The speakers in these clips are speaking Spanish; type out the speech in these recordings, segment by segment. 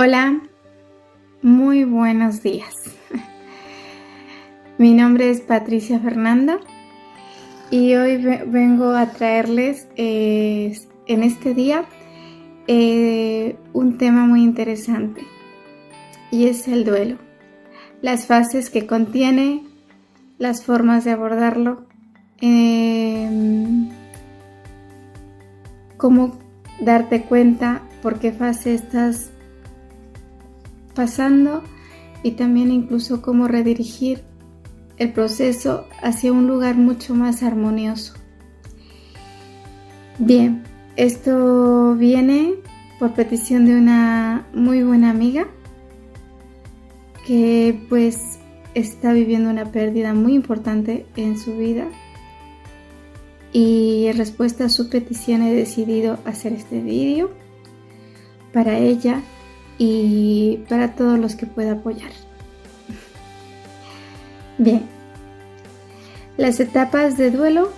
Hola, muy buenos días. Mi nombre es Patricia Fernanda y hoy vengo a traerles en este día un tema muy interesante y es el duelo. Las fases que contiene, las formas de abordarlo, cómo darte cuenta por qué fase estás pasando y también incluso cómo redirigir el proceso hacia un lugar mucho más armonioso. Bien, esto viene por petición de una muy buena amiga que pues está viviendo una pérdida muy importante en su vida y en respuesta a su petición he decidido hacer este vídeo para ella y para todos los que pueda apoyar. Bien, las etapas de duelo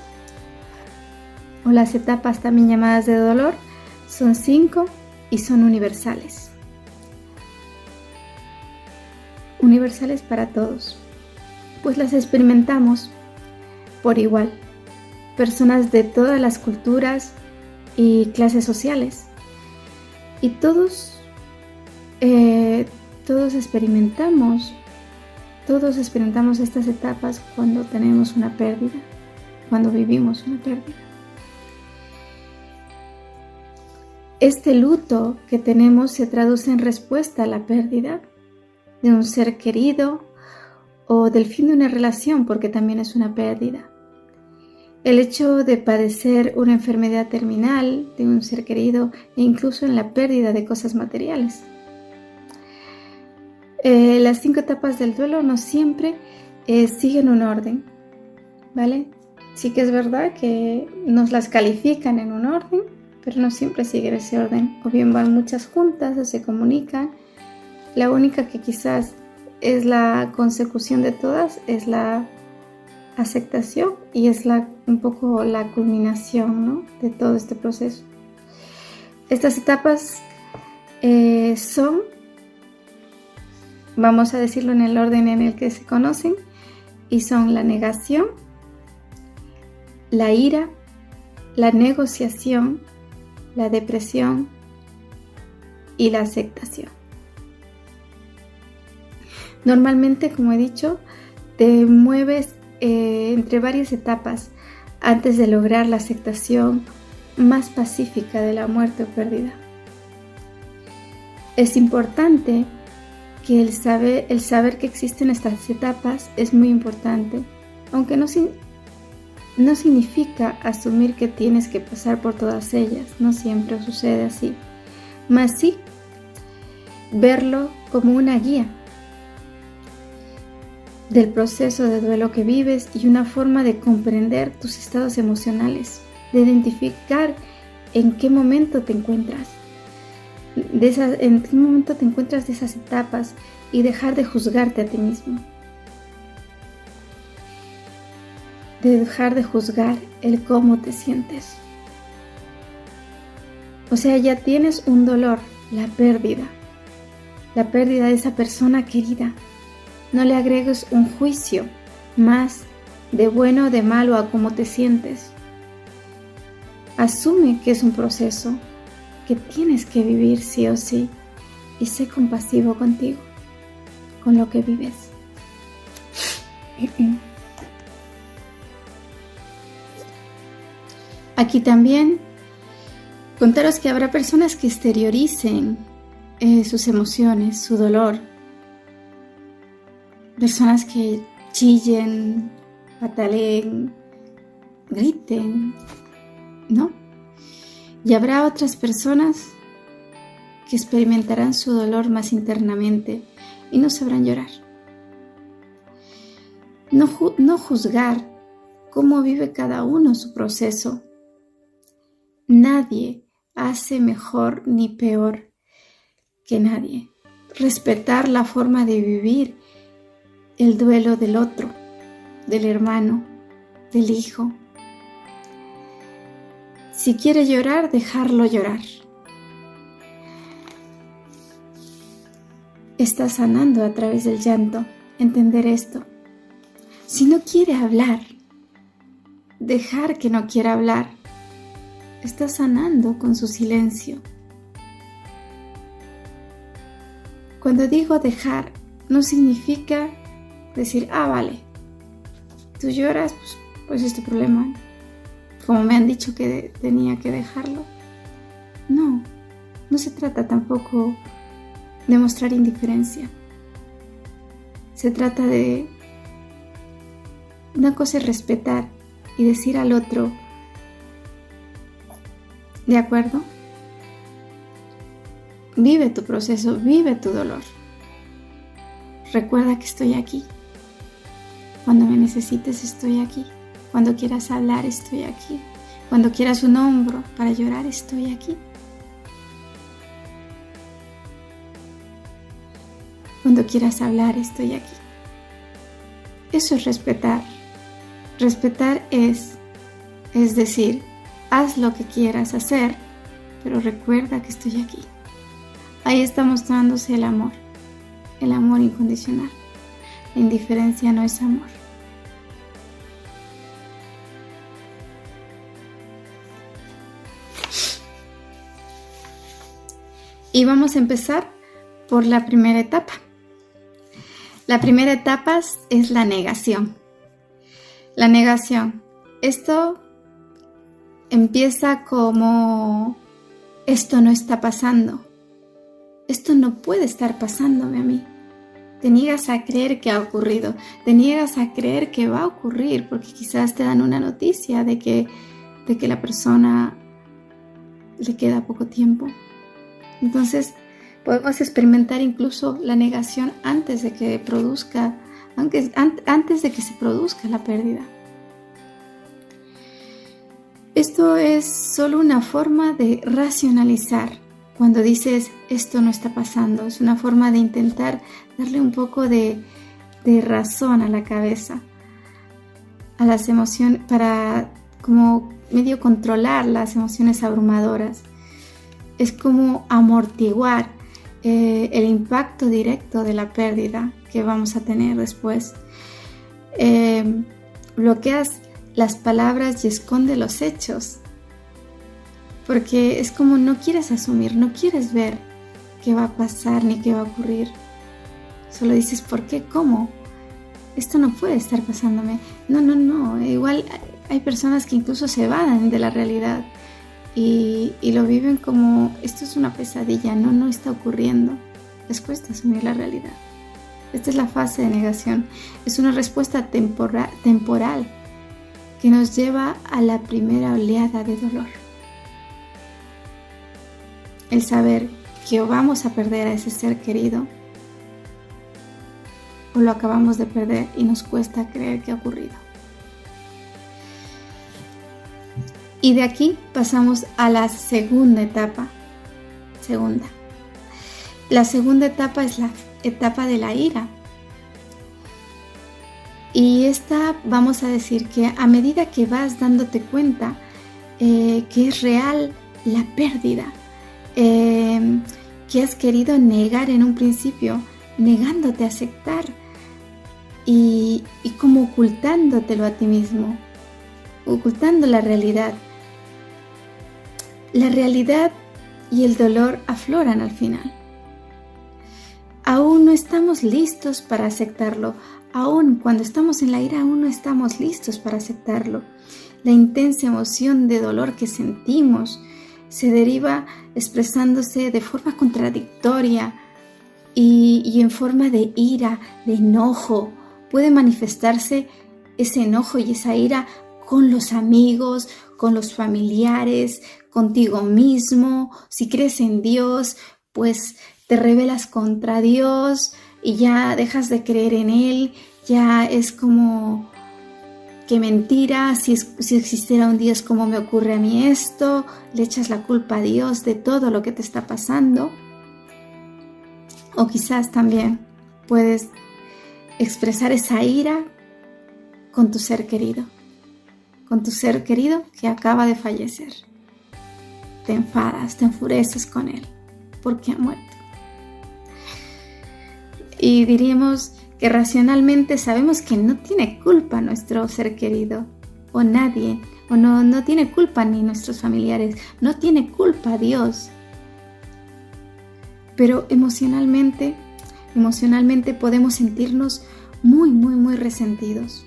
o las etapas también llamadas de dolor son 5 y son universales. Universales para todos, pues las experimentamos por igual, personas de todas las culturas y clases sociales, y todos experimentamos estas etapas cuando tenemos una pérdida, cuando vivimos una pérdida. Este luto que tenemos se traduce en respuesta a la pérdida de un ser querido o del fin de una relación, porque también es una pérdida. El hecho de padecer una enfermedad terminal de un ser querido e incluso en la pérdida de cosas materiales. Las 5 etapas del duelo no siempre siguen un orden, ¿vale? Sí que es verdad que nos las califican en un orden, pero no siempre siguen ese orden. O bien van muchas juntas o se comunican. La única que quizás es la consecución de todas es la aceptación y es un poco la culminación, ¿no?, de todo este proceso. Estas etapas son, vamos a decirlo en el orden en el que se conocen, y son la negación, la ira, la negociación, la depresión y la aceptación. Normalmente, como he dicho, te mueves entre varias etapas antes de lograr la aceptación más pacífica de la muerte o pérdida. Es importante que el saber que existen estas etapas es muy importante, aunque no significa asumir que tienes que pasar por todas ellas, no siempre sucede así, mas sí verlo como una guía del proceso de duelo que vives y una forma de comprender tus estados emocionales, de identificar en qué momento te encuentras, de esas etapas y dejar de juzgarte a ti mismo, de dejar de juzgar el cómo te sientes. O sea, ya tienes un dolor, la pérdida de esa persona querida. No le agregues un juicio más de bueno o de malo a cómo te sientes. Asume que es un proceso que tienes que vivir sí o sí y sé compasivo contigo, con lo que vives. Aquí también contaros que habrá personas que exterioricen sus emociones, su dolor. Personas que chillen, pataleen, griten, ¿no? Y habrá otras personas que experimentarán su dolor más internamente y no sabrán llorar. No juzgar cómo vive cada uno su proceso. Nadie hace mejor ni peor que nadie. Respetar la forma de vivir el duelo del otro, del hermano, del hijo. Si quiere llorar, dejarlo llorar. está sanando a través del llanto. Entender esto. Si no quiere hablar, dejar que no quiera hablar, está sanando con su silencio. Cuando digo dejar, no significa decir, vale, tú lloras, pues es tu problema. Como me han dicho que tenía que dejarlo. No se trata tampoco de mostrar indiferencia. Se trata de... Una cosa es respetar y decir al otro, ¿de acuerdo? Vive tu proceso, vive tu dolor. Recuerda que estoy aquí. Cuando me necesites, estoy aquí. Cuando quieras hablar, estoy aquí. Cuando quieras un hombro para llorar, estoy aquí. Cuando quieras hablar, estoy aquí. Eso es respetar. Respetar es decir, haz lo que quieras hacer, pero recuerda que estoy aquí. Ahí está mostrándose el amor incondicional. La indiferencia no es amor. Y vamos a empezar por la primera etapa. La primera etapa es la negación. La negación. Esto empieza como, esto no está pasando. Esto no puede estar pasándome a mí. Te niegas a creer que ha ocurrido. Te niegas a creer que va a ocurrir porque quizás te dan una noticia de que la persona le queda poco tiempo. Entonces podemos experimentar incluso la negación antes de que se produzca la pérdida. Esto es solo una forma de racionalizar. Cuando dices esto no está pasando, es una forma de intentar darle un poco de razón a la cabeza, a las emociones, para como medio controlar las emociones abrumadoras. Es como amortiguar el impacto directo de la pérdida que vamos a tener después. Bloqueas las palabras y esconde los hechos, porque es como no quieres asumir, no quieres ver qué va a pasar ni qué va a ocurrir. Solo dices, ¿por qué? ¿Cómo? Esto no puede estar pasándome. No. Igual hay personas que incluso se evaden de la realidad y lo viven como, esto es una pesadilla, no está ocurriendo. Les cuesta asumir la realidad. Esta es la fase de negación. Es una respuesta temporal que nos lleva a la primera oleada de dolor. El saber que o vamos a perder a ese ser querido o lo acabamos de perder y nos cuesta creer que ha ocurrido. Y de aquí pasamos a la segunda etapa. La segunda etapa es la etapa de la ira. Y esta vamos a decir que a medida que vas dándote cuenta que es real la pérdida, que has querido negar en un principio, negándote a aceptar y como ocultándotelo a ti mismo, ocultando la realidad. La realidad y el dolor afloran al final. Aún no estamos listos para aceptarlo. Aún cuando estamos en la ira, aún no estamos listos para aceptarlo. La intensa emoción de dolor que sentimos se deriva expresándose de forma contradictoria y en forma de ira, de enojo. Puede manifestarse ese enojo y esa ira con los amigos, con los familiares, contigo mismo. Si crees en Dios, pues te rebelas contra Dios y ya dejas de creer en Él. Ya es como que mentira, si existiera un Dios, ¿cómo me ocurre a mí esto? Le echas la culpa a Dios de todo lo que te está pasando. O quizás también puedes expresar esa ira con tu ser querido que acaba de fallecer. Te enfadas, te enfureces con él porque ha muerto. Y diríamos que racionalmente sabemos que no tiene culpa nuestro ser querido o nadie, o no tiene culpa ni nuestros familiares, no tiene culpa Dios. Pero emocionalmente podemos sentirnos muy resentidos,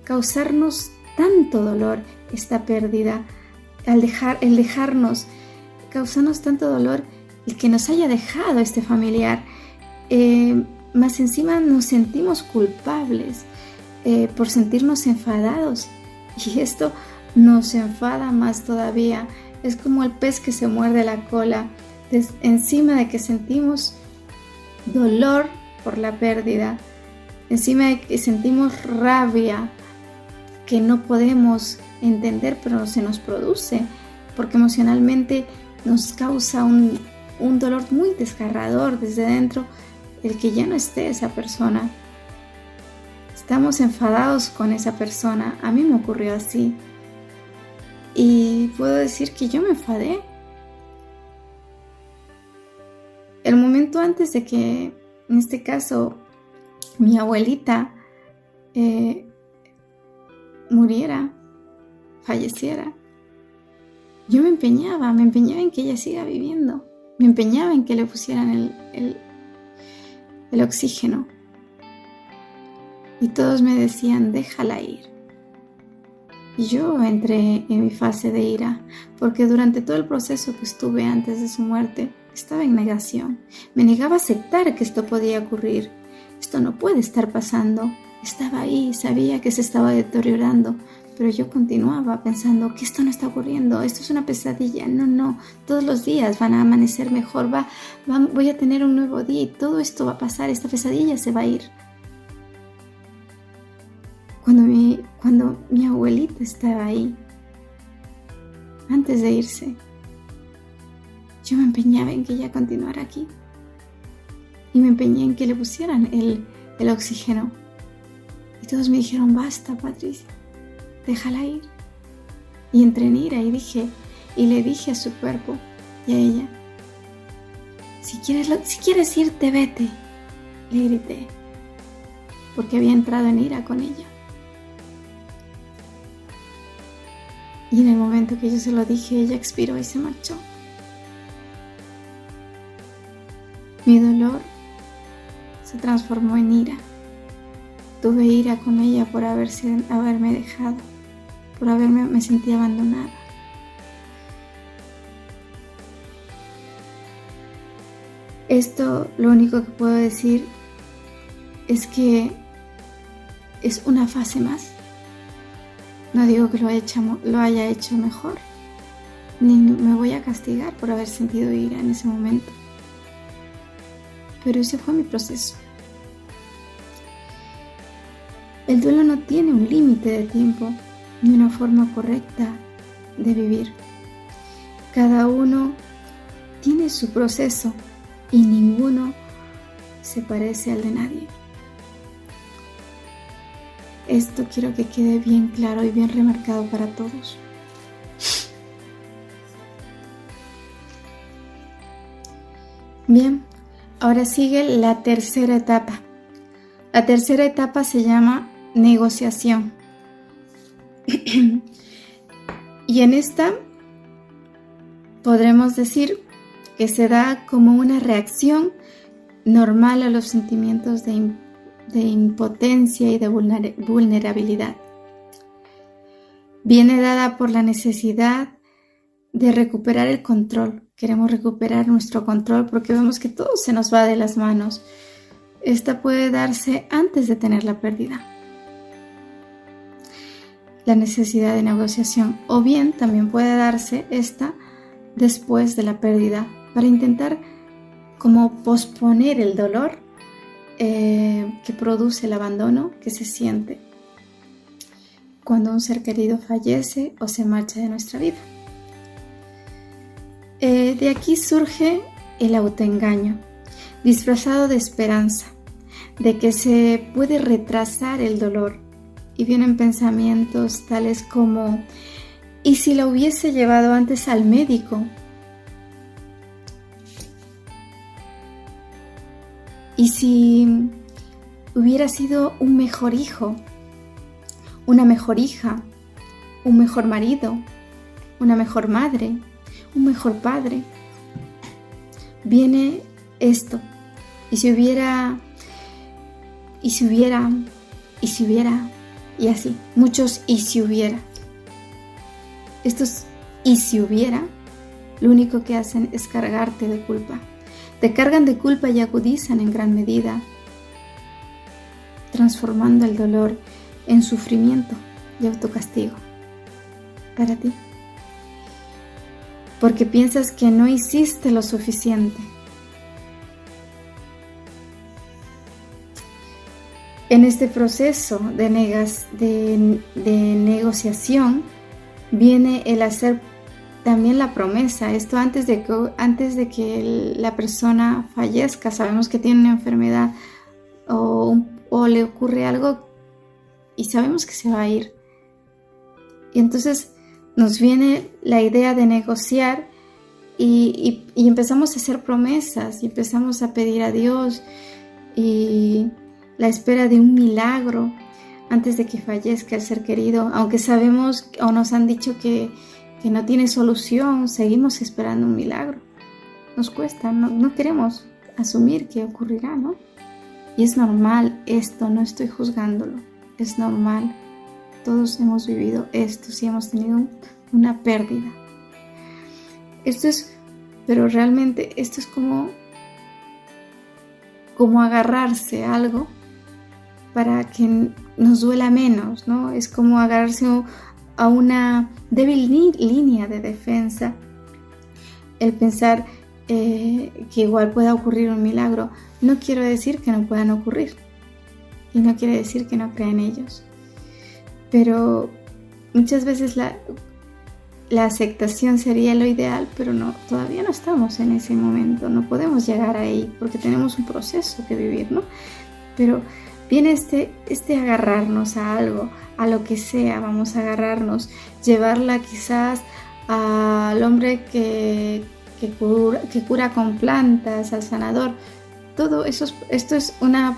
causarnos tanto dolor esta pérdida, el dejarnos, causarnos tanto dolor el que nos haya dejado este familiar. Más encima nos sentimos culpables por sentirnos enfadados, y esto nos enfada más todavía. Es como el pez que se muerde la cola. Encima de que sentimos dolor por la pérdida, encima de que sentimos rabia que no podemos entender, pero se nos produce, porque emocionalmente nos causa un dolor muy desgarrador desde dentro, el que ya no esté esa persona. Estamos enfadados con esa persona. A mí me ocurrió así. Y puedo decir que yo me enfadé. El momento antes de que, en este caso, mi abuelita muriera, falleciera, yo me empeñaba en que ella siga viviendo. Me empeñaba en que le pusieran el oxígeno. Y todos me decían, déjala ir. Y yo entré en mi fase de ira, porque durante todo el proceso que estuve antes de su muerte, estaba en negación. Me negaba a aceptar que esto podía ocurrir. Esto no puede estar pasando. Estaba ahí, sabía que se estaba deteriorando, pero yo continuaba pensando que esto no está ocurriendo, esto es una pesadilla. No, todos los días van a amanecer mejor, voy a tener un nuevo día y todo esto va a pasar, esta pesadilla se va a ir. Cuando mi abuelita estaba ahí, antes de irse, yo me empeñaba en que ella continuara aquí. Y me empeñé en que le pusieran el oxígeno. Y todos me dijeron, basta, Patricia, déjala ir. Y entré en ira y le dije a su cuerpo y a ella, si quieres irte, vete, le grité, porque había entrado en ira con ella. Y en el momento que yo se lo dije, ella expiró y se marchó. Mi dolor se transformó en ira. Tuve ira con ella por haberme dejado, me sentí abandonada. Esto, lo único que puedo decir es que es una fase más. No digo que lo haya hecho mejor, ni me voy a castigar por haber sentido ira en ese momento. Pero ese fue mi proceso. El duelo no tiene un límite de tiempo ni una forma correcta de vivir. Cada uno tiene su proceso y ninguno se parece al de nadie. Esto quiero que quede bien claro y bien remarcado para todos. Bien, ahora sigue la tercera etapa. La tercera etapa se llama negociación. Y en esta podremos decir que se da como una reacción normal a los sentimientos de impotencia y de vulnerabilidad. Viene dada por la necesidad de recuperar el control. Queremos recuperar nuestro control porque vemos que todo se nos va de las manos. Esta puede darse antes de tener la pérdida, la necesidad de negociación, o bien también puede darse esta después de la pérdida para intentar como posponer el dolor que produce el abandono que se siente cuando un ser querido fallece o se marcha de nuestra vida. De aquí surge el autoengaño, disfrazado de esperanza, de que se puede retrasar el dolor, y vienen pensamientos tales como ¿y si la hubiese llevado antes al médico? ¿Y si hubiera sido un mejor hijo, una mejor hija, un mejor marido, una mejor madre, un mejor padre? Viene esto. Y si hubiera, y así, muchos y si hubiera. Estos y si hubiera, lo único que hacen es cargarte de culpa. Te cargan de culpa y agudizan en gran medida, transformando el dolor en sufrimiento y autocastigo para ti. Porque piensas que no hiciste lo suficiente. En este proceso de negociación viene el hacer también la promesa. Esto antes de que la persona fallezca. Sabemos que tiene una enfermedad o le ocurre algo y sabemos que se va a ir. Y entonces nos viene la idea de negociar y empezamos a hacer promesas y empezamos a pedir a Dios y la espera de un milagro antes de que fallezca el ser querido. Aunque sabemos o nos han dicho que no tiene solución, seguimos esperando un milagro. Nos cuesta, no queremos asumir que ocurrirá, ¿no? Y es normal esto, no estoy juzgándolo, es normal. Todos hemos vivido esto, si hemos tenido una pérdida. Pero realmente esto es como agarrarse a algo para que nos duela menos, ¿no? Es como agarrarse a una débil línea de defensa. El pensar que igual pueda ocurrir un milagro. No quiero decir que no puedan ocurrir. Y no quiere decir que no crea en ellos. Pero muchas veces la aceptación sería lo ideal, pero no, todavía no estamos en ese momento. No podemos llegar ahí porque tenemos un proceso que vivir, ¿no? Pero viene este agarrarnos a algo, a lo que sea, vamos a agarrarnos, llevarla quizás al hombre que cura con plantas, al sanador. Todo eso, esto es la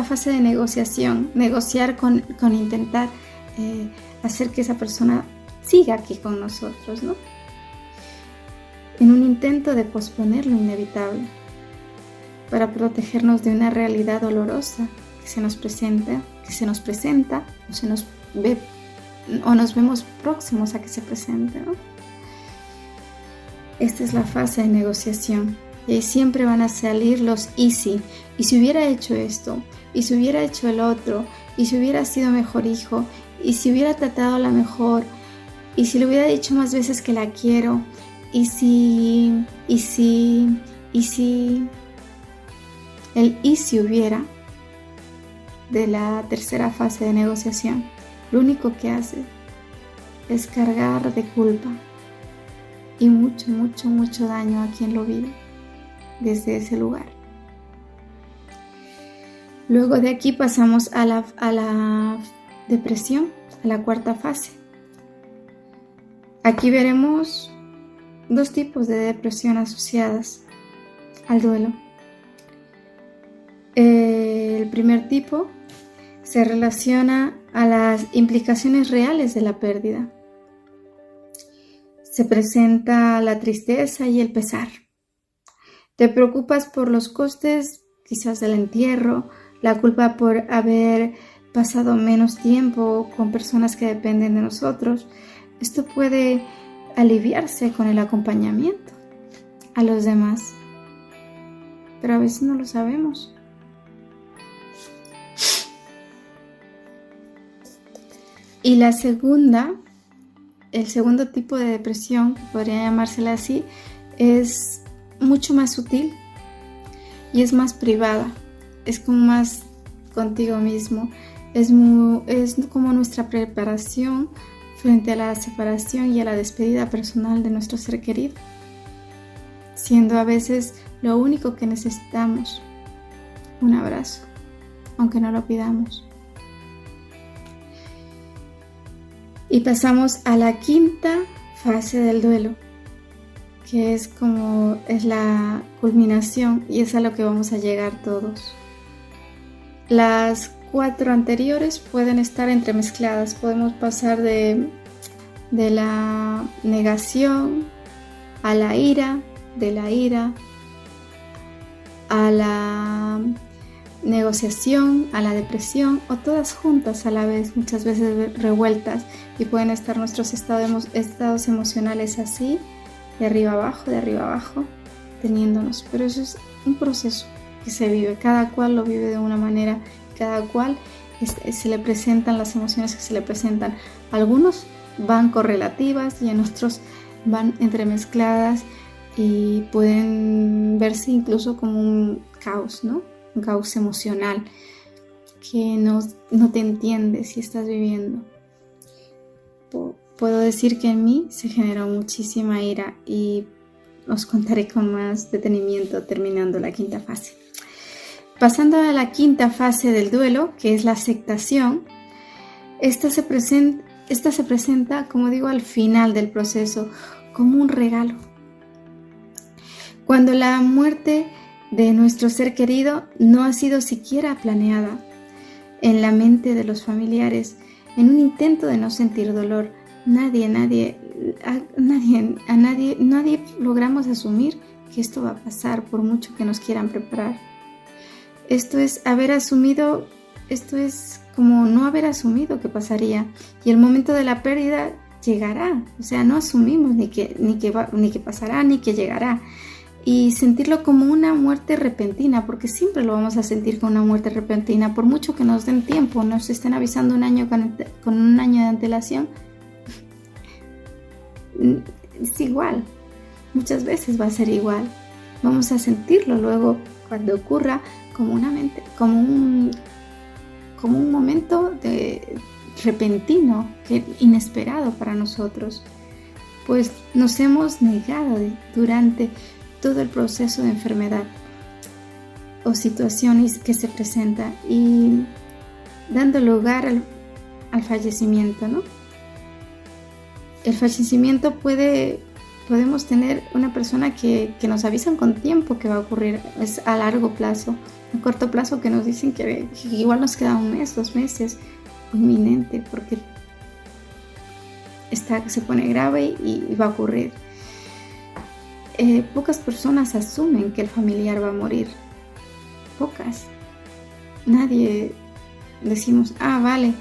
fase de negociación, negociar con intentar hacer que esa persona siga aquí con nosotros, ¿no? En un intento de posponer lo inevitable para protegernos de una realidad dolorosa que se nos presenta o nos vemos próximos a que se presente, ¿no? Esta es la fase de negociación y ahí siempre van a salir los y si hubiera hecho esto, y si hubiera hecho el otro, y si hubiera sido mejor hijo, y si hubiera tratado a la mejor, y si le hubiera dicho más veces que la quiero, y si el y si hubiera de la tercera fase de negociación, lo único que hace es cargar de culpa y mucho, mucho, mucho daño a quien lo vive desde ese lugar. Luego de aquí pasamos a la depresión, a la cuarta fase. Aquí veremos dos tipos de depresión asociadas al duelo. El primer tipo se relaciona a las implicaciones reales de la pérdida. Se presenta la tristeza y el pesar. Te preocupas por los costes, quizás del entierro, la culpa por haber pasado menos tiempo con personas que dependen de nosotros. Esto puede aliviarse con el acompañamiento a los demás, pero a veces no lo sabemos. Y el segundo tipo de depresión, que podría llamársela así, es mucho más sutil y es más privada, es como más contigo mismo, es como nuestra preparación frente a la separación y a la despedida personal de nuestro ser querido, siendo a veces lo único que necesitamos, un abrazo, aunque no lo pidamos. Y pasamos a la quinta fase del duelo, que es la culminación y es a lo que vamos a llegar todos. Las 4 anteriores pueden estar entremezcladas, podemos pasar de la negación a la ira, de la ira a la negociación, a la depresión, o todas juntas a la vez, muchas veces revueltas, y pueden estar nuestros estados emocionales así, de arriba abajo, teniéndonos. Pero eso es un proceso que se vive, cada cual lo vive de una manera, cada cual se le presentan las emociones que se le presentan. Algunos van correlativas y en otros van entremezcladas y pueden verse incluso como un caos, ¿no? Un caos emocional que no te entiendes si estás viviendo. Puedo decir que en mí se generó muchísima ira y os contaré con más detenimiento terminando la quinta fase. Pasando a la quinta fase del duelo, que es la aceptación, esta se presenta, como digo, al final del proceso, como un regalo. Cuando la muerte de nuestro ser querido no ha sido siquiera planeada en la mente de los familiares, en un intento de no sentir dolor, nadie logramos asumir que esto va a pasar por mucho que nos quieran preparar. Esto es como no haber asumido que pasaría, y el momento de la pérdida llegará, o sea, no asumimos ni que pasará ni que llegará. Y sentirlo como una muerte repentina, porque siempre lo vamos a sentir como una muerte repentina, por mucho que nos den tiempo, nos estén avisando con un año de antelación, es igual, muchas veces va a ser igual. Vamos a sentirlo luego cuando ocurra como un momento repentino, inesperado para nosotros, pues nos hemos negado durante todo el proceso de enfermedad o situaciones que se presentan y dando lugar al fallecimiento, ¿no? El fallecimiento podemos tener una persona que nos avisan con tiempo que va a ocurrir, es a largo plazo, a corto plazo que nos dicen que igual nos queda 1 mes, 2 meses, inminente, porque se pone grave y va a ocurrir. Pocas personas asumen que el familiar va a morir. Pocas. Nadie decimos, vale,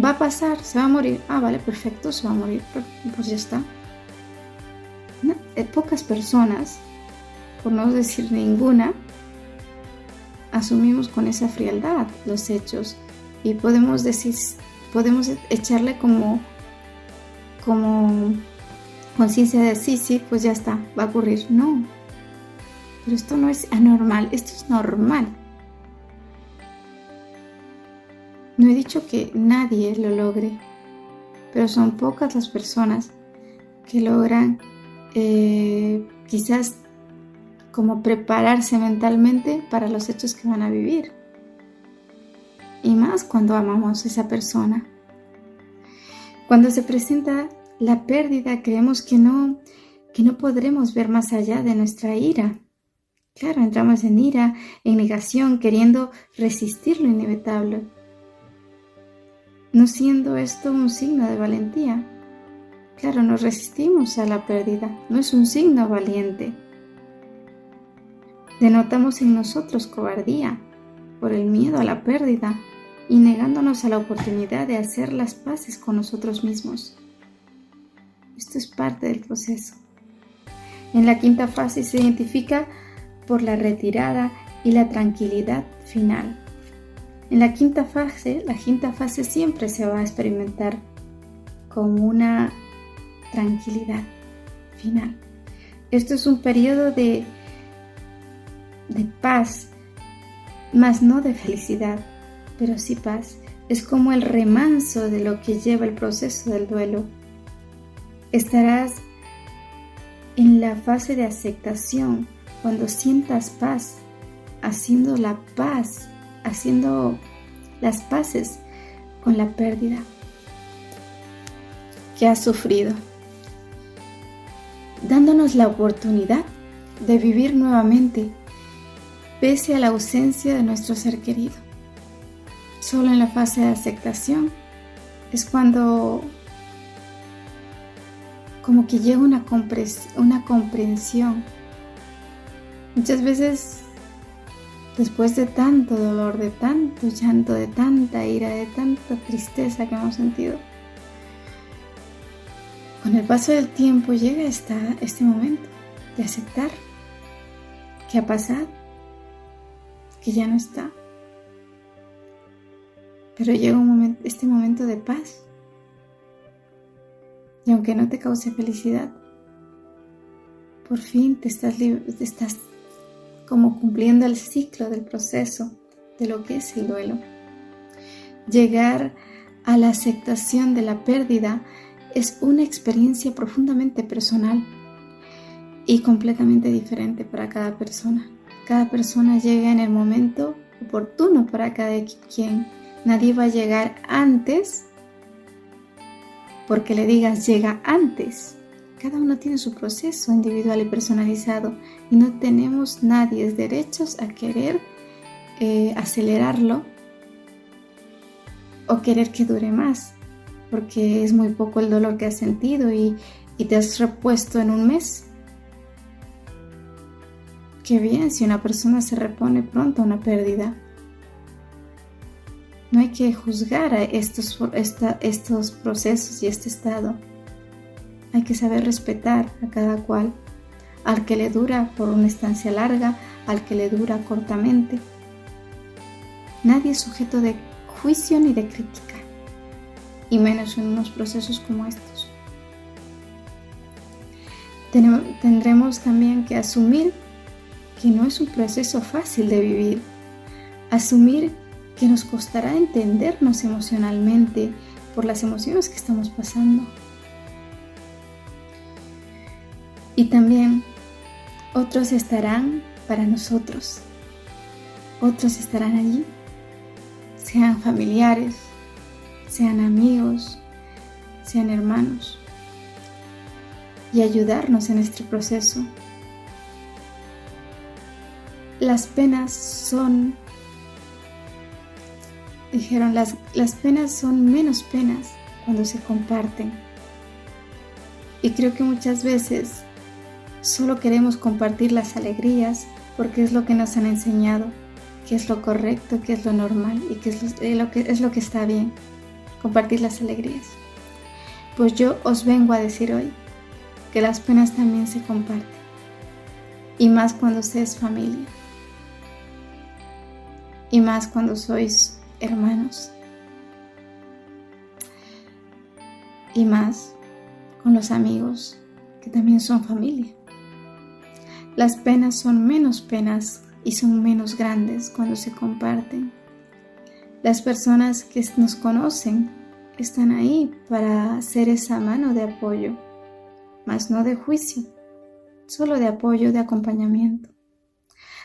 va a pasar, se va a morir. Vale, perfecto, se va a morir. Pues ya está. Pocas personas, por no decir ninguna, asumimos con esa frialdad los hechos y podemos echarle como conciencia de sí, pues ya está, va a ocurrir. No, pero esto no es anormal, esto es normal. No he dicho que nadie lo logre, pero son pocas las personas que logran quizás como prepararse mentalmente para los hechos que van a vivir. Y más cuando amamos a esa persona. Cuando se presenta la pérdida, creemos que no podremos ver más allá de nuestra ira. Claro, entramos en ira, en negación, queriendo resistir lo inevitable. No siendo esto un signo de valentía. Claro, nos resistimos a la pérdida, no es un signo valiente. Denotamos en nosotros cobardía por el miedo a la pérdida y negándonos a la oportunidad de hacer las paces con nosotros mismos. Esto es parte del proceso. En la quinta fase se identifica por la retirada y la tranquilidad final. En la quinta fase siempre se va a experimentar como una tranquilidad final. Esto es un periodo de paz, más no de felicidad, pero sí paz. Es como el remanso de lo que lleva el proceso del duelo. Estarás en la fase de aceptación cuando sientas paz, haciendo las paces con la pérdida que has sufrido. dándonos la oportunidad de vivir nuevamente, pese a la ausencia de nuestro ser querido. Solo en la fase de aceptación es cuando como que llega una comprensión. Muchas veces, después de tanto dolor, de tanto llanto, de tanta ira, de tanta tristeza que hemos sentido, con el paso del tiempo llega este momento de aceptar que ha pasado, que ya no está. Pero llega este momento de paz. Y aunque no te cause felicidad, por fin te estás como cumpliendo el ciclo del proceso de lo que es el duelo. Llegar a la aceptación de la pérdida es una experiencia profundamente personal y completamente diferente para cada persona. Cada persona llega en el momento oportuno para cada quien. Nadie va a llegar antes porque le digas llega antes. Cada uno tiene su proceso individual y personalizado y no tenemos nadie derechos a querer acelerarlo o querer que dure más, porque es muy poco el dolor que has sentido y te has repuesto en un mes. Qué bien si una persona se repone pronto a una pérdida. No hay que juzgar a estos procesos y este estado. Hay que saber respetar a cada cual, al que le dura por una estancia larga, al que le dura cortamente. Nadie es sujeto de juicio ni de crítica, y menos en unos procesos como estos. Tendremos también que asumir que no es un proceso fácil de vivir, asumir que nos costará entendernos emocionalmente por las emociones que estamos pasando. Y también otros estarán para nosotros, otros estarán allí, sean familiares, sean amigos, sean hermanos, y ayudarnos en este proceso. Las penas son menos penas cuando se comparten. Y creo que muchas veces solo queremos compartir las alegrías porque es lo que nos han enseñado, que es lo correcto, que es lo normal y que es lo que está bien, compartir las alegrías. Pues yo os vengo a decir hoy que las penas también se comparten, y más cuando se es familia, y más cuando sois hermanos, y más con los amigos que también son familia. Las penas son menos penas y son menos grandes cuando se comparten. Las personas que nos conocen están ahí para hacer esa mano de apoyo, mas no de juicio, solo de apoyo, de acompañamiento.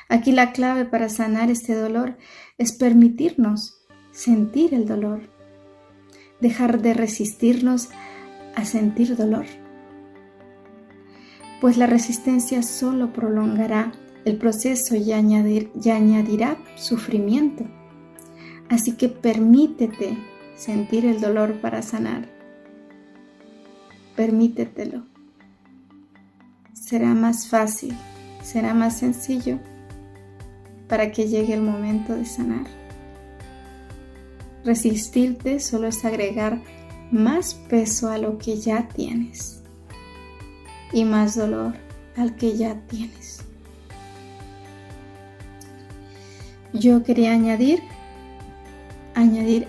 Aquí la clave para sanar este dolor es permitirnos sentir el dolor, dejar de resistirnos a sentir dolor, pues la resistencia solo prolongará el proceso y añadirá sufrimiento. Así que permítete sentir el dolor para sanar. Permítetelo. Será más fácil, será más sencillo para que llegue el momento de sanar. Resistirte solo es agregar más peso a lo que ya tienes y más dolor al que ya tienes. Yo quería añadir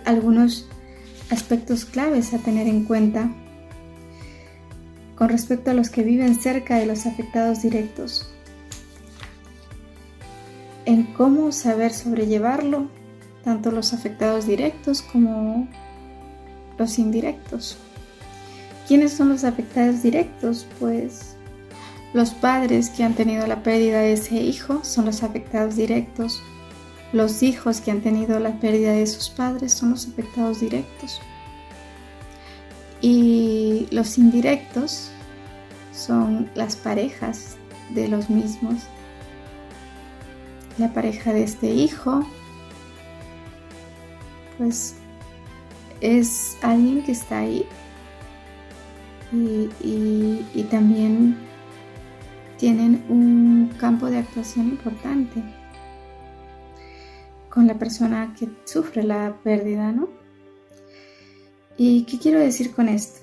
algunos aspectos claves a tener en cuenta con respecto a los que viven cerca de los afectados directos, en cómo saber sobrellevarlo, tanto los afectados directos como los indirectos. ¿Quiénes son los afectados directos? Pues los padres que han tenido la pérdida de ese hijo son los afectados directos. Los hijos que han tenido la pérdida de sus padres son los afectados directos. Y los indirectos son las parejas de los mismos. La pareja de este hijo, pues es alguien que está ahí y también tienen un campo de actuación importante con la persona que sufre la pérdida, ¿no? ¿Y qué quiero decir con esto?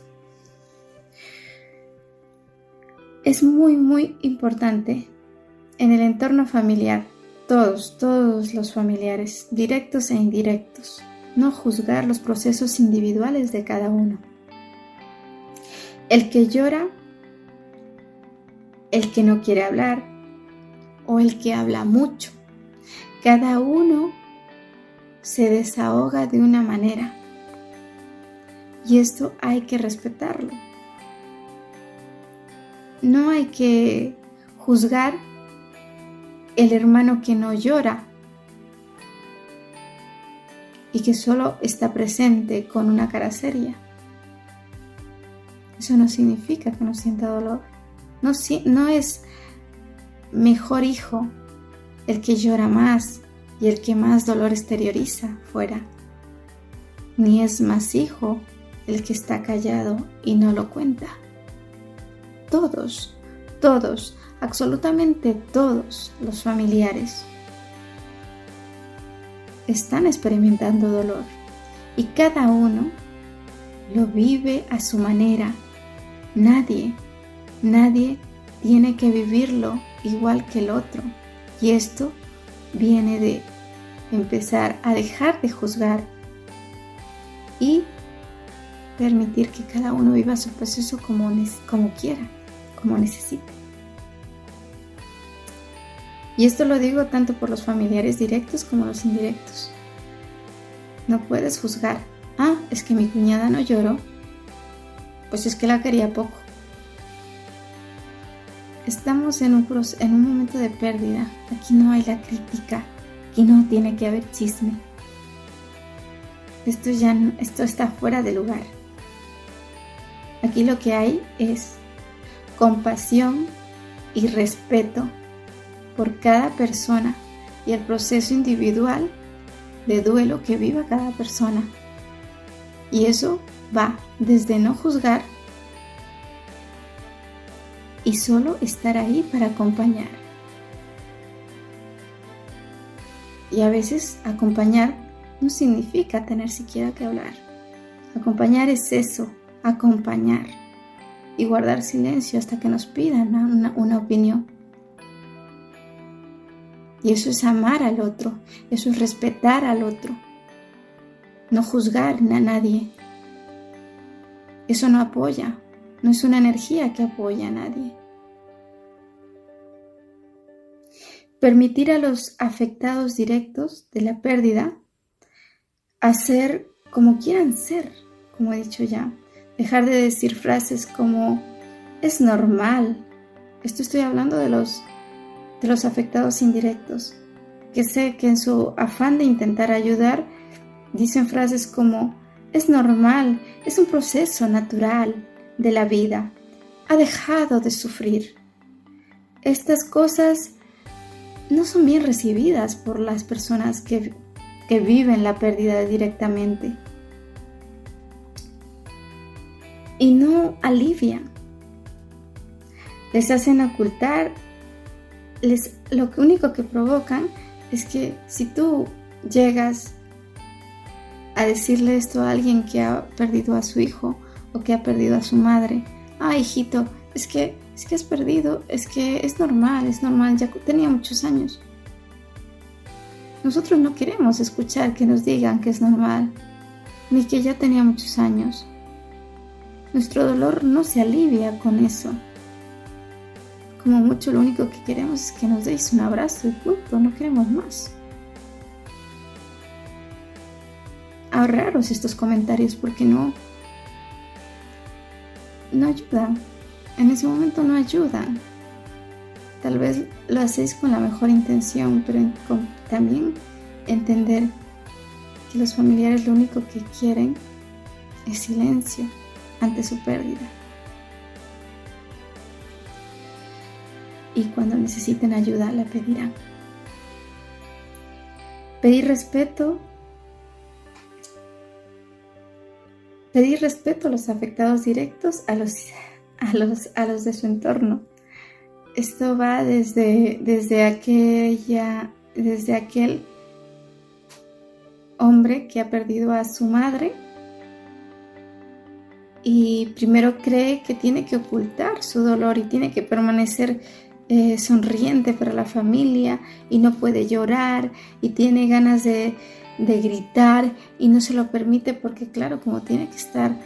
Es muy, muy importante en el entorno familiar, todos los familiares, directos e indirectos, no juzgar los procesos individuales de cada uno. El que llora, el que no quiere hablar o el que habla mucho, cada uno se desahoga de una manera y esto hay que respetarlo. No hay que juzgar el hermano que no llora y que solo está presente con una cara seria. Eso no significa que no sienta dolor. No es mejor hijo el que llora más y el que más dolor exterioriza fuera. Ni es más hijo el que está callado y no lo cuenta. Todos, absolutamente todos los familiares están experimentando dolor y cada uno lo vive a su manera. Nadie tiene que vivirlo igual que el otro y esto viene de empezar a dejar de juzgar y permitir que cada uno viva su proceso como quiera, como necesite. Y esto lo digo tanto por los familiares directos como los indirectos. No puedes juzgar. Es que mi cuñada no lloró. Pues es que la quería poco. Estamos en un momento de pérdida. Aquí no hay la crítica. Aquí no tiene que haber chisme. Esto está fuera de lugar. Aquí lo que hay es compasión y respeto por cada persona y el proceso individual de duelo que viva cada persona. Y eso va desde no juzgar y solo estar ahí para acompañar. Y a veces acompañar no significa tener siquiera que hablar. Acompañar es eso, acompañar y guardar silencio hasta que nos pidan una opinión. Y eso es amar al otro, eso es respetar al otro, no juzgar a nadie. Eso no apoya, no es una energía que apoya a nadie. Permitir a los afectados directos de la pérdida hacer como quieran ser, como he dicho ya. Dejar de decir frases como es normal. Esto estoy hablando de los afectados indirectos, que sé que en su afán de intentar ayudar dicen frases como es normal, es un proceso natural de la vida, ha dejado de sufrir. Estas cosas no son bien recibidas por las personas que viven la pérdida directamente y no alivian. Les hacen ocultar. Lo único que provocan es que si tú llegas a decirle esto a alguien que ha perdido a su hijo o que ha perdido a su madre, hijito, es que has perdido, es que es normal, ya tenía muchos años. Nosotros no queremos escuchar que nos digan que es normal, ni que ya tenía muchos años. Nuestro dolor no se alivia con eso. Como mucho lo único que queremos es que nos deis un abrazo y punto, no queremos más. Ahorraros estos comentarios porque no ayudan. En ese momento no ayudan. Tal vez lo hacéis con la mejor intención, pero también entender que los familiares lo único que quieren es silencio ante su pérdida. y cuando necesiten ayuda la pedirán. Pedir respeto a los afectados directos, a los de su entorno. Esto va desde aquel hombre que ha perdido a su madre y primero cree que tiene que ocultar su dolor y tiene que permanecer sonriente para la familia y no puede llorar y tiene ganas de gritar y no se lo permite porque claro, como tiene que estar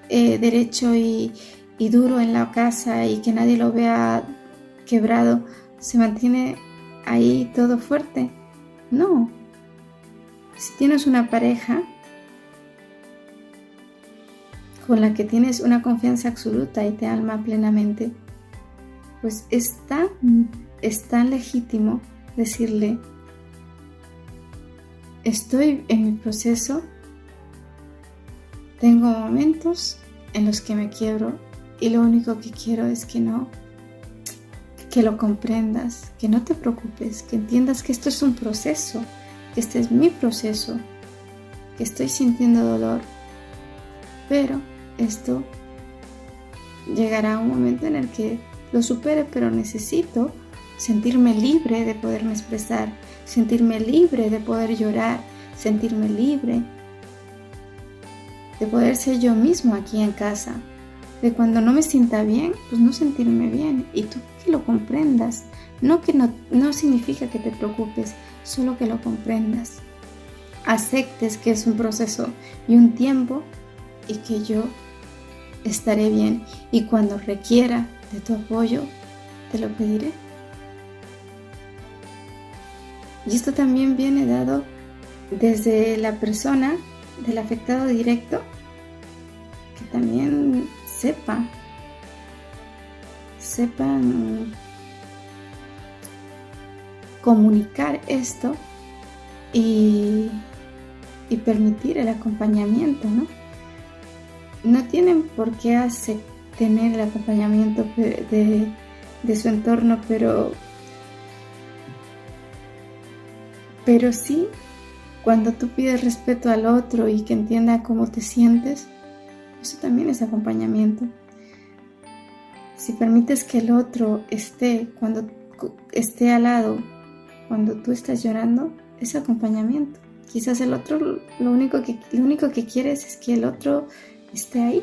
derecho y duro en la casa y que nadie lo vea quebrado, se mantiene ahí todo fuerte. No. Si tienes una pareja con la que tienes una confianza absoluta y te ama plenamente, pues es tan legítimo decirle: estoy en mi proceso, tengo momentos en los que me quiebro y lo único que quiero es que lo comprendas, que no te preocupes, que entiendas que esto es un proceso, que este es mi proceso, que estoy sintiendo dolor, pero esto llegará a un momento en el que lo supere, pero necesito sentirme libre de poderme expresar, sentirme libre de poder llorar, sentirme libre de poder ser yo mismo aquí en casa, de cuando no me sienta bien, pues no sentirme bien, y tú que lo comprendas, no significa que te preocupes, solo que lo comprendas, aceptes que es un proceso y un tiempo y que yo estaré bien y cuando requiera de tu apoyo, te lo pediré. Y esto también viene dado desde la persona del afectado directo, que también sepan comunicar esto y permitir el acompañamiento, ¿no? No tienen por qué tener el acompañamiento de su entorno, pero sí, cuando tú pides respeto al otro y que entienda cómo te sientes, eso también es acompañamiento. Si permites que el otro esté al lado cuando tú estás llorando, es acompañamiento. Quizás el otro lo único que quieres es que el otro esté ahí,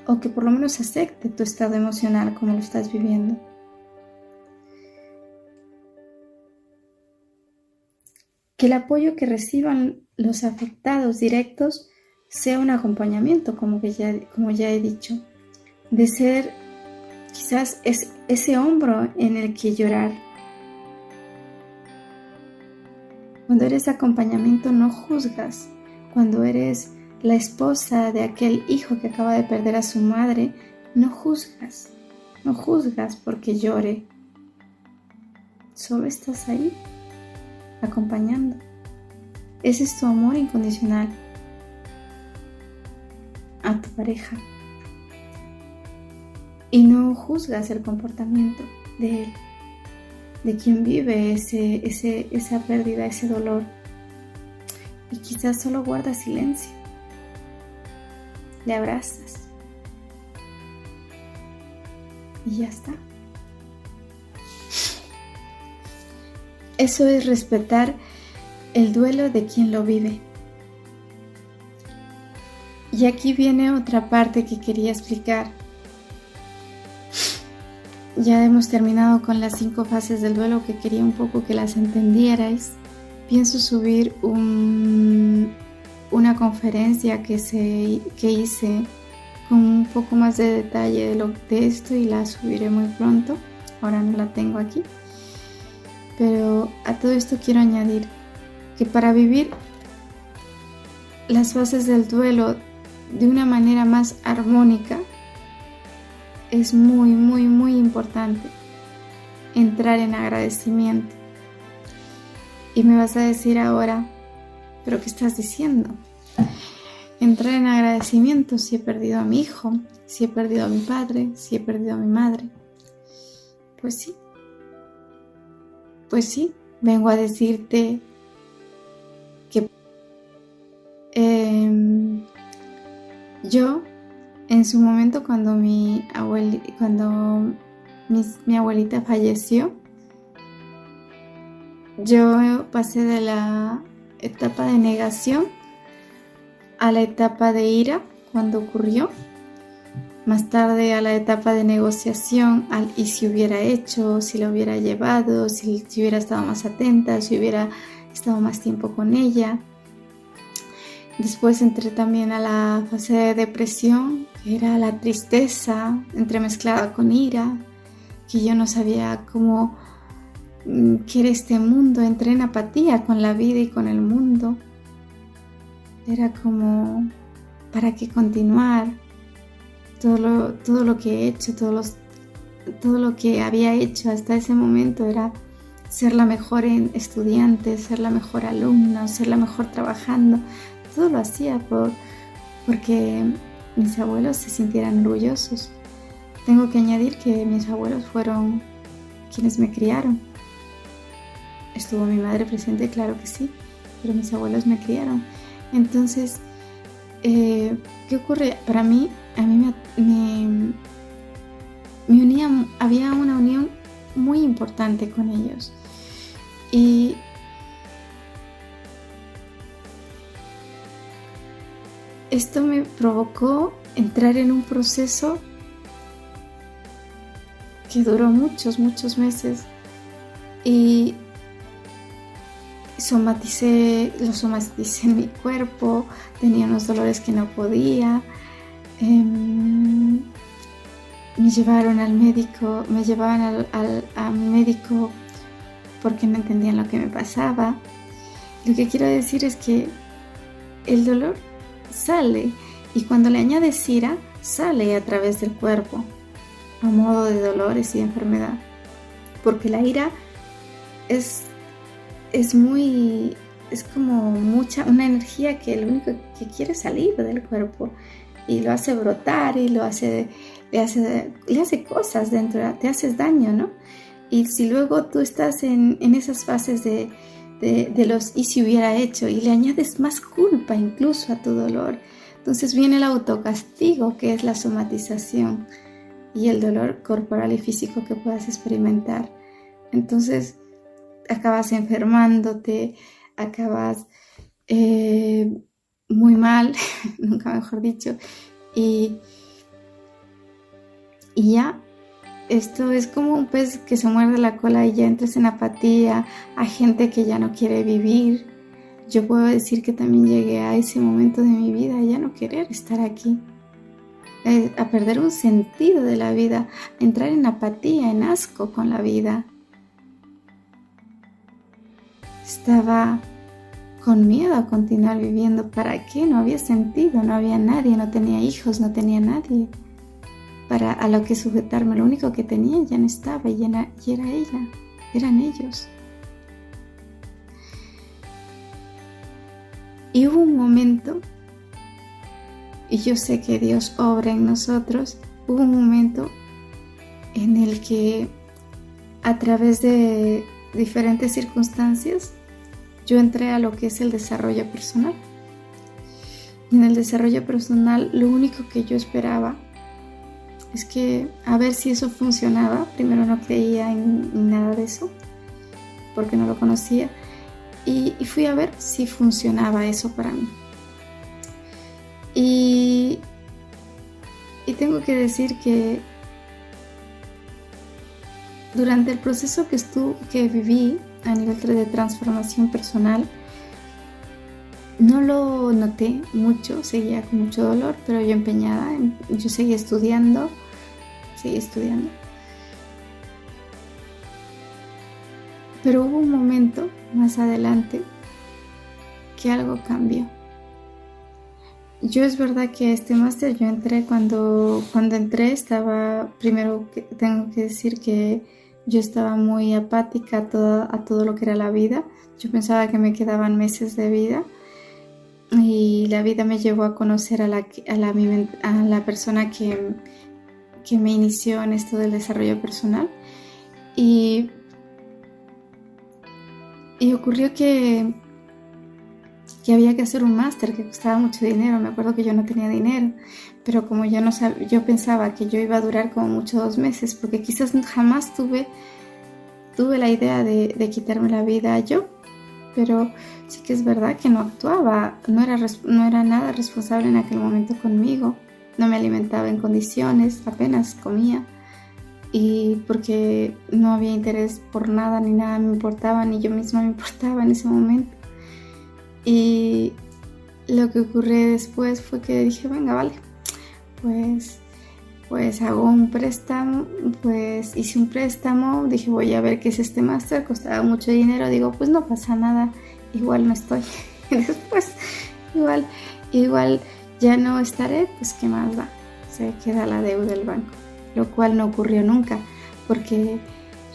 o que por lo menos acepte tu estado emocional como lo estás viviendo. Que el apoyo que reciban los afectados directos sea un acompañamiento, como ya he dicho, de ser quizás es ese hombro en el que llorar. Cuando eres acompañamiento no juzgas. Cuando eres la esposa de aquel hijo que acaba de perder a su madre, no juzgas. No juzgas porque llore. Solo estás ahí, acompañando. Ese es tu amor incondicional a tu pareja. Y no juzgas el comportamiento de él, de quien vive esa pérdida, ese dolor. Y quizás solo guardas silencio. Le abrazas. Y ya está. Eso es respetar el duelo de quien lo vive. Y aquí viene otra parte que quería explicar. Ya hemos terminado con las 5 fases del duelo, que quería un poco que las entendierais. Pienso subir una conferencia que hice con un poco más de detalle de esto y la subiré muy pronto. Ahora no la tengo aquí. Pero a todo esto quiero añadir que para vivir las fases del duelo de una manera más armónica es muy, muy, muy importante entrar en agradecimiento. Y me vas a decir ahora, ¿pero qué estás diciendo? Entrar en agradecimiento si he perdido a mi hijo, si he perdido a mi padre, si he perdido a mi madre. pues sí, vengo a decirte que yo en su momento cuando mi abuelita falleció, yo pasé de la etapa de negación a la etapa de ira cuando ocurrió, más tarde a la etapa de negociación, y si hubiera hecho, si la hubiera llevado, si hubiera estado más atenta, si hubiera estado más tiempo con ella. Después entré también a la fase de depresión, que era la tristeza entremezclada con ira, que yo no sabía cómo qué era este mundo. Entré en apatía con la vida y con el mundo. Era como, ¿para qué continuar? Todo lo que he hecho, todo lo que había hecho hasta ese momento era ser la mejor estudiante, ser la mejor alumna, ser la mejor trabajando. Todo lo hacía porque mis abuelos se sintieran orgullosos. Tengo que añadir que mis abuelos fueron quienes me criaron. ¿Estuvo mi madre presente? Claro que sí, pero mis abuelos me criaron. Entonces, ¿qué ocurre? Para mí, me unía, había una unión muy importante con ellos. Y esto me provocó entrar en un proceso que duró muchos meses y lo somaticé en mi cuerpo, tenía unos dolores que no podía, me llevaban al médico porque no entendían lo que me pasaba. Lo que quiero decir es que el dolor sale y cuando le añades ira, sale a través del cuerpo a modo de dolores y de enfermedad, porque la ira es como una energía que lo único que quiere salir del cuerpo y lo hace brotar y le hace cosas dentro, te haces daño, ¿no? Y si luego tú estás en esas fases de los y si hubiera hecho y le añades más culpa incluso a tu dolor, entonces viene el autocastigo, que es la somatización y el dolor corporal y físico que puedas experimentar. Entonces acabas enfermándote, acabas muy mal, nunca mejor dicho, y ya esto es como un pez que se muerde la cola y ya entras en apatía, a gente que ya no quiere vivir. Yo puedo decir que también llegué a ese momento de mi vida, ya no querer estar aquí, a perder un sentido de la vida, a entrar en apatía, en asco con la vida. Estaba con miedo a continuar viviendo. ¿Para qué? No había sentido, no había nadie, no tenía hijos, no tenía nadie a lo que sujetarme. Lo único que tenía ya no estaba y era ella, eran ellos. Y hubo un momento, y yo sé que Dios obra en nosotros, hubo un momento en el que a través de diferentes circunstancias yo entré a lo que es el desarrollo personal. Y en el desarrollo personal lo único que yo esperaba es que a ver si eso funcionaba. Primero no creía en nada de eso porque no lo conocía y fui a ver si funcionaba eso para mí. Y tengo que decir que durante el proceso que viví a nivel de transformación personal, no lo noté mucho, seguía con mucho dolor, pero yo empeñada, yo seguí estudiando. Pero hubo un momento más adelante que algo cambió. Yo es verdad que a este máster yo entré cuando entré primero tengo que decir que yo estaba muy apática a todo lo que era la vida. Yo pensaba que me quedaban meses de vida y la vida me llevó a conocer a la persona que me inició en esto del desarrollo personal Y, y ocurrió que había que hacer un máster que costaba mucho dinero. Me acuerdo que yo no tenía dinero, pero como yo no sabía, yo pensaba que yo iba a durar como mucho 2 meses, porque quizás jamás tuve la idea de quitarme la vida yo, pero sí que es verdad que no actuaba, no era nada responsable en aquel momento conmigo, no me alimentaba en condiciones, apenas comía, y porque no había interés por nada, ni nada me importaba, ni yo misma me importaba en ese momento. Y lo que ocurrió después fue que dije, venga, vale, pues hago un préstamo, pues hice un préstamo, dije voy a ver qué es este máster, costaba mucho dinero, digo pues no pasa nada, igual no estoy, después igual ya no estaré, pues qué más da, se queda la deuda del banco, lo cual no ocurrió nunca, porque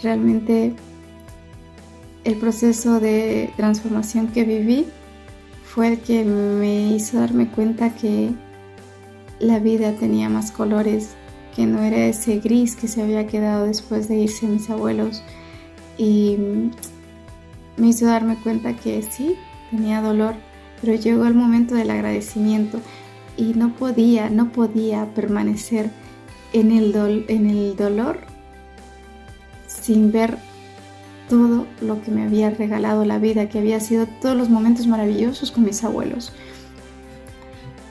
realmente el proceso de transformación que viví fue el que me hizo darme cuenta que la vida tenía más colores, que no era ese gris que se había quedado después de irse mis abuelos, y me hizo darme cuenta que sí, tenía dolor, pero llegó el momento del agradecimiento y no podía permanecer en el dolor sin ver todo lo que me había regalado la vida, que había sido todos los momentos maravillosos con mis abuelos,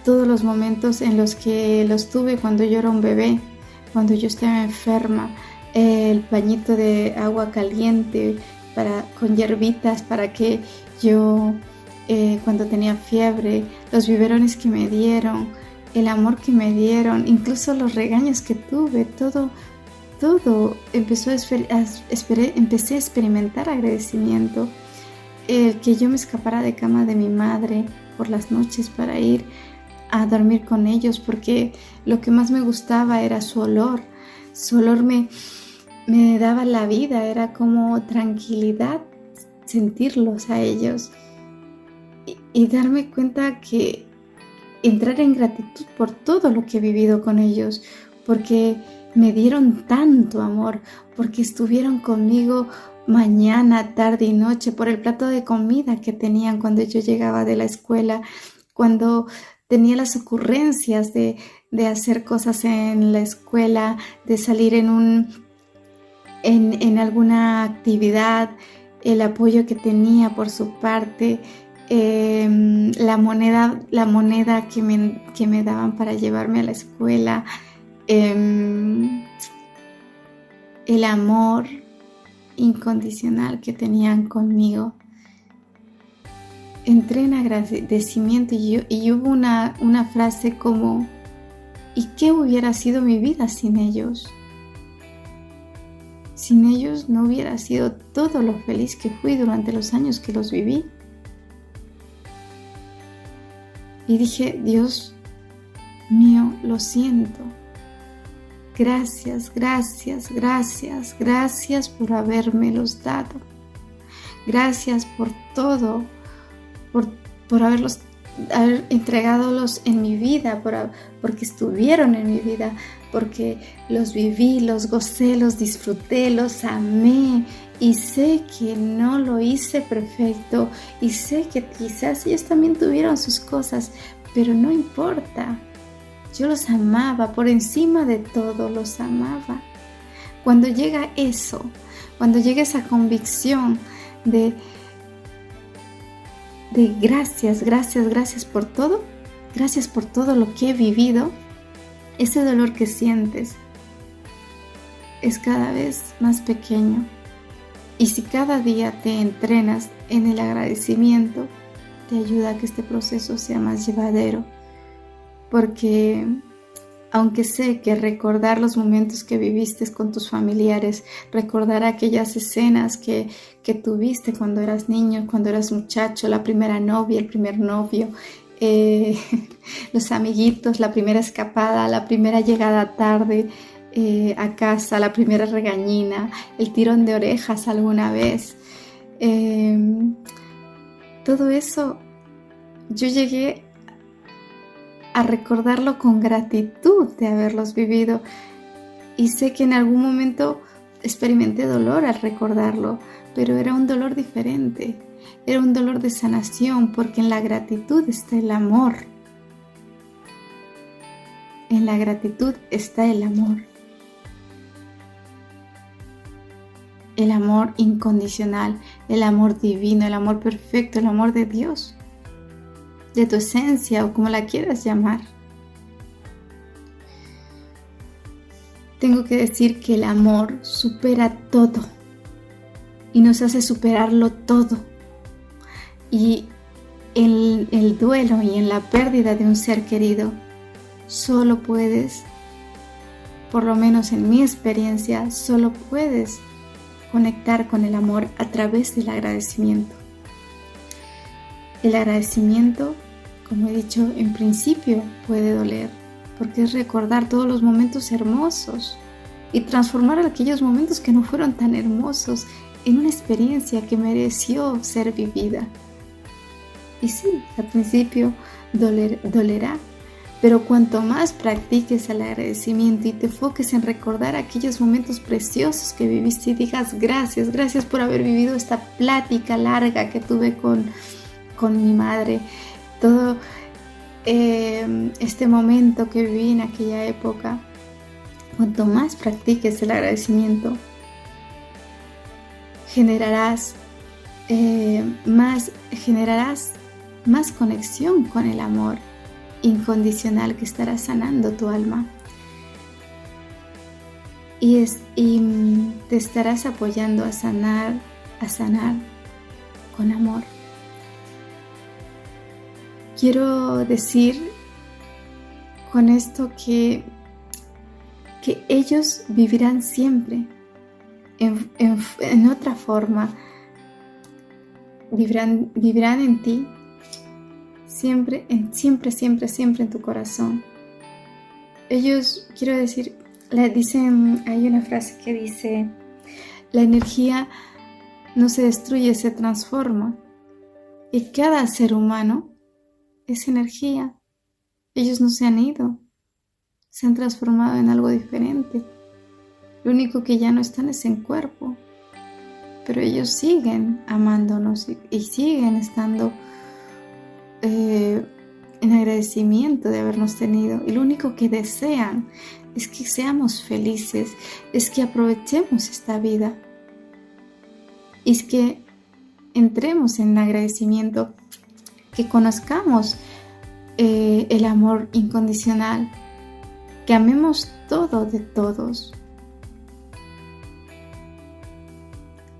todos los momentos en los que los tuve cuando yo era un bebé, cuando yo estaba enferma, el pañito de agua caliente con hierbitas para que yo, cuando tenía fiebre, los biberones que me dieron, el amor que me dieron, incluso los regaños que tuve, todo empecé a experimentar agradecimiento. El que yo me escapara de cama de mi madre por las noches para ir a dormir con ellos, porque lo que más me gustaba era su olor me daba la vida, era como tranquilidad sentirlos a ellos y darme cuenta que entrar en gratitud por todo lo que he vivido con ellos, porque me dieron tanto amor, porque estuvieron conmigo mañana, tarde y noche, por el plato de comida que tenían cuando yo llegaba de la escuela, cuando tenía las ocurrencias de hacer cosas en la escuela, de salir en alguna actividad, el apoyo que tenía por su parte, la moneda que me daban para llevarme a la escuela, el amor incondicional que tenían conmigo. Entré en agradecimiento y hubo una frase como, ¿y qué hubiera sido mi vida sin ellos? Sin ellos no hubiera sido todo lo feliz que fui durante los años que los viví. Y dije, Dios mío, lo siento. Gracias por habérmelos dado. Gracias por todo, por haber entregadolos en mi vida, porque estuvieron en mi vida, porque los viví, los gocé, los disfruté, los amé, y sé que no lo hice perfecto, y sé que quizás ellos también tuvieron sus cosas, pero no importa. Yo los amaba, por encima de todo los amaba. Cuando llega eso, cuando llega esa convicción de gracias por todo lo que he vivido, ese dolor que sientes es cada vez más pequeño. Y si cada día te entrenas en el agradecimiento, te ayuda a que este proceso sea más llevadero. Porque aunque sé que recordar los momentos que viviste con tus familiares, recordar aquellas escenas que tuviste cuando eras niño, cuando eras muchacho, la primera novia, el primer novio, los amiguitos, la primera escapada, la primera llegada tarde a casa, la primera regañina, el tirón de orejas alguna vez, todo eso yo llegué a recordarlo con gratitud de haberlos vivido, y sé que en algún momento experimenté dolor al recordarlo, pero era un dolor diferente. Era un dolor de sanación, porque en la gratitud está el amor. En la gratitud está el amor. El amor incondicional, el amor divino, el amor perfecto, el amor de Dios, de tu esencia o como la quieras llamar. Tengo que decir que el amor supera todo y nos hace superarlo todo. Y en el duelo y en la pérdida de un ser querido, solo puedes, por lo menos en mi experiencia, solo puedes conectar con el amor a través del agradecimiento. El agradecimiento, como he dicho, en principio puede doler, porque es recordar todos los momentos hermosos y transformar aquellos momentos que no fueron tan hermosos en una experiencia que mereció ser vivida. Y sí, al principio dolerá, pero cuanto más practiques el agradecimiento y te enfoques en recordar aquellos momentos preciosos que viviste y digas gracias por haber vivido esta plática larga que tuve con mi madre, todo este momento que viví en aquella época, cuanto más practiques el agradecimiento, generarás más conexión con el amor incondicional que estará sanando tu alma y te estarás apoyando a sanar con amor. Quiero decir con esto que ellos vivirán siempre en otra forma, vivirán en ti, siempre en tu corazón. Ellos, quiero decir, hay una frase que dice, la energía no se destruye, se transforma. Y cada ser humano es energía. Ellos no se han ido, se han transformado en algo diferente. Lo único que ya no están es en cuerpo, pero ellos siguen amándonos y siguen estando en agradecimiento de habernos tenido. Y lo único que desean es que seamos felices, es que aprovechemos esta vida, y es que entremos en agradecimiento, que conozcamos el amor incondicional, que amemos todo de todos,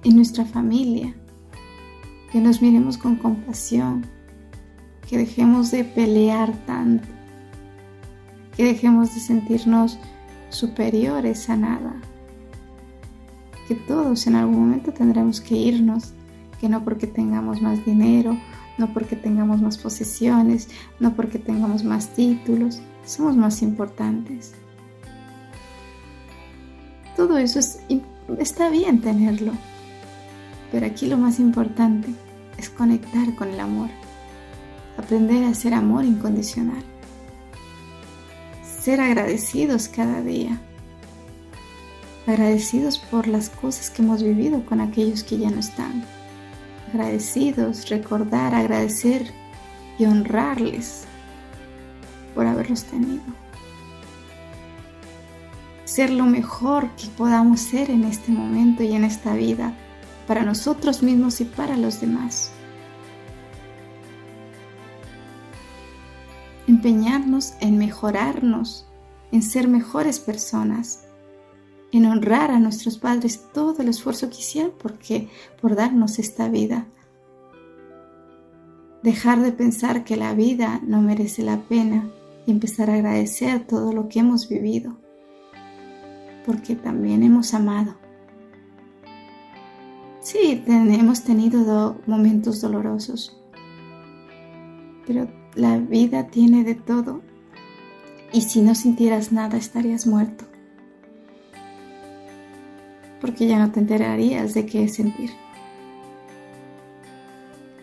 en nuestra familia, que nos miremos con compasión, que dejemos de pelear tanto, que dejemos de sentirnos superiores a nada, que todos en algún momento tendremos que irnos, que no porque tengamos más dinero, no porque tengamos más posesiones, no porque tengamos más títulos, somos más importantes. Todo eso está bien tenerlo, pero aquí lo más importante es conectar con el amor, aprender a ser amor incondicional, ser agradecidos cada día, agradecidos por las cosas que hemos vivido con aquellos que ya no están, agradecidos, recordar, agradecer y honrarles por haberlos tenido. Ser lo mejor que podamos ser en este momento y en esta vida, para nosotros mismos y para los demás. Empeñarnos en mejorarnos, en ser mejores personas, en honrar a nuestros padres todo el esfuerzo que hicieron por darnos esta vida. Dejar de pensar que la vida no merece la pena y empezar a agradecer todo lo que hemos vivido, porque también hemos amado. Sí, hemos tenido momentos dolorosos, pero la vida tiene de todo, y si no sintieras nada estarías muerto, porque ya no te enterarías de qué es sentir.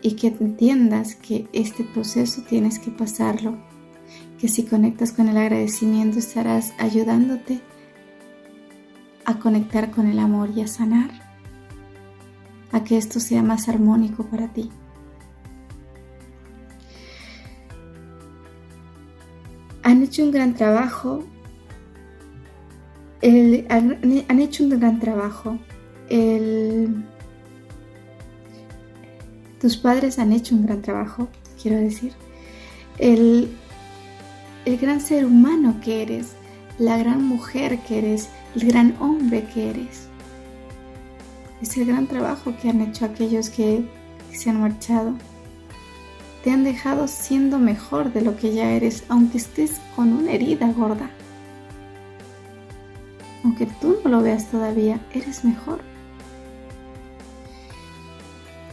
Y que entiendas que este proceso tienes que pasarlo, que si conectas con el agradecimiento estarás ayudándote a conectar con el amor y a sanar, a que esto sea más armónico para ti. Han hecho un gran trabajo. Han hecho un gran trabajo. Tus padres han hecho un gran trabajo, quiero decir. El gran ser humano que eres, la gran mujer que eres, el gran hombre que eres. Es el gran trabajo que han hecho aquellos que se han marchado. Te han dejado siendo mejor de lo que ya eres, aunque estés con una herida gorda. Aunque tú no lo veas todavía, eres mejor.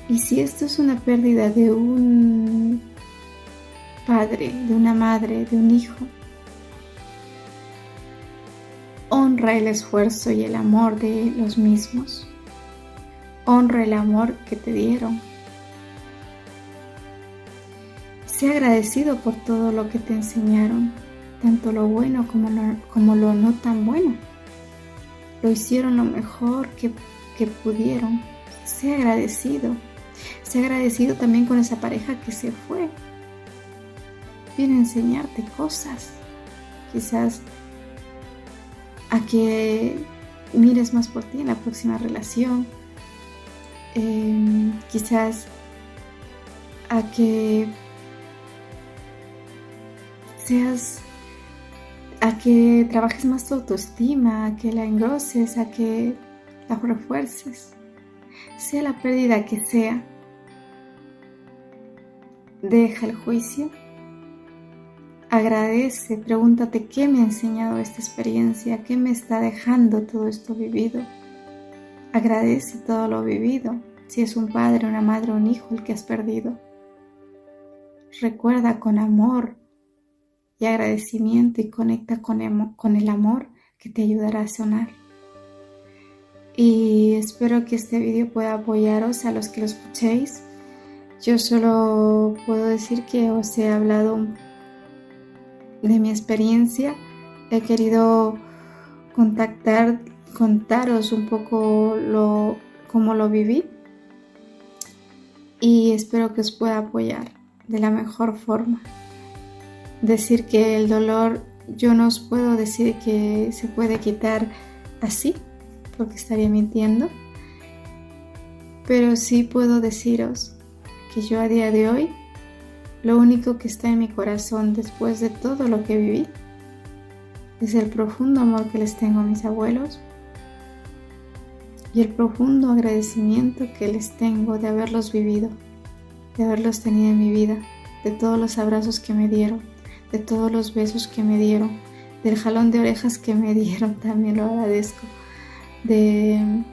Y si esto es una pérdida de un padre, de una madre, de un hijo, honra el esfuerzo y el amor de los mismos. Honra el amor que te dieron. Sé agradecido por todo lo que te enseñaron, tanto lo bueno como lo no tan bueno. Lo hicieron lo mejor que pudieron. Sé agradecido. Sé agradecido también con esa pareja que se fue. Viene a enseñarte cosas. Quizás a que mires más por ti en la próxima relación. Quizás a que trabajes más tu autoestima, a que la engroses, a que la refuerces. Sea la pérdida que sea, deja el juicio, agradece, pregúntate qué me ha enseñado esta experiencia, qué me está dejando todo esto vivido. Agradece todo lo vivido, si es un padre, una madre, un hijo el que has perdido. Recuerda con amor y agradecimiento y conecta con el amor que te ayudará a sanar. Y espero que este vídeo pueda apoyaros a los que lo escuchéis. Yo solo puedo decir que os he hablado de mi experiencia. He querido contaros un poco cómo lo viví. Y espero que os pueda apoyar de la mejor forma. Decir que el dolor, yo no os puedo decir que se puede quitar así, porque estaría mintiendo, pero sí puedo deciros que yo a día de hoy, lo único que está en mi corazón después de todo lo que viví, es el profundo amor que les tengo a mis abuelos y el profundo agradecimiento que les tengo de haberlos vivido, de haberlos tenido en mi vida, de todos los abrazos que me dieron, de todos los besos que me dieron, del jalón de orejas que me dieron, también lo agradezco. De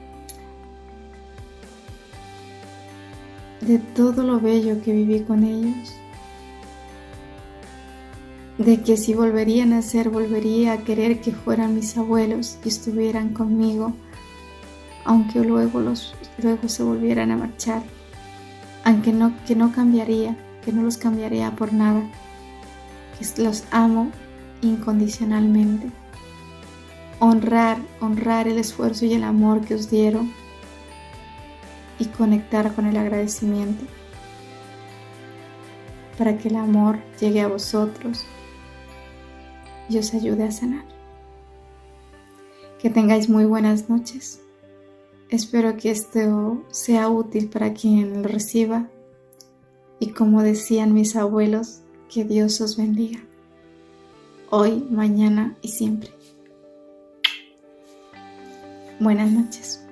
todo lo bello que viví con ellos, de que si volverían a ser, volvería a querer que fueran mis abuelos y estuvieran conmigo, aunque luego se volvieran a marchar, aunque que no cambiaría, que no los cambiaría por nada, que los amo incondicionalmente. Honrar el esfuerzo y el amor que os dieron y conectar con el agradecimiento para que el amor llegue a vosotros y os ayude a sanar. Que tengáis muy buenas noches. Espero que esto sea útil para quien lo reciba y, como decían mis abuelos, que Dios os bendiga hoy, mañana y siempre. Buenas noches.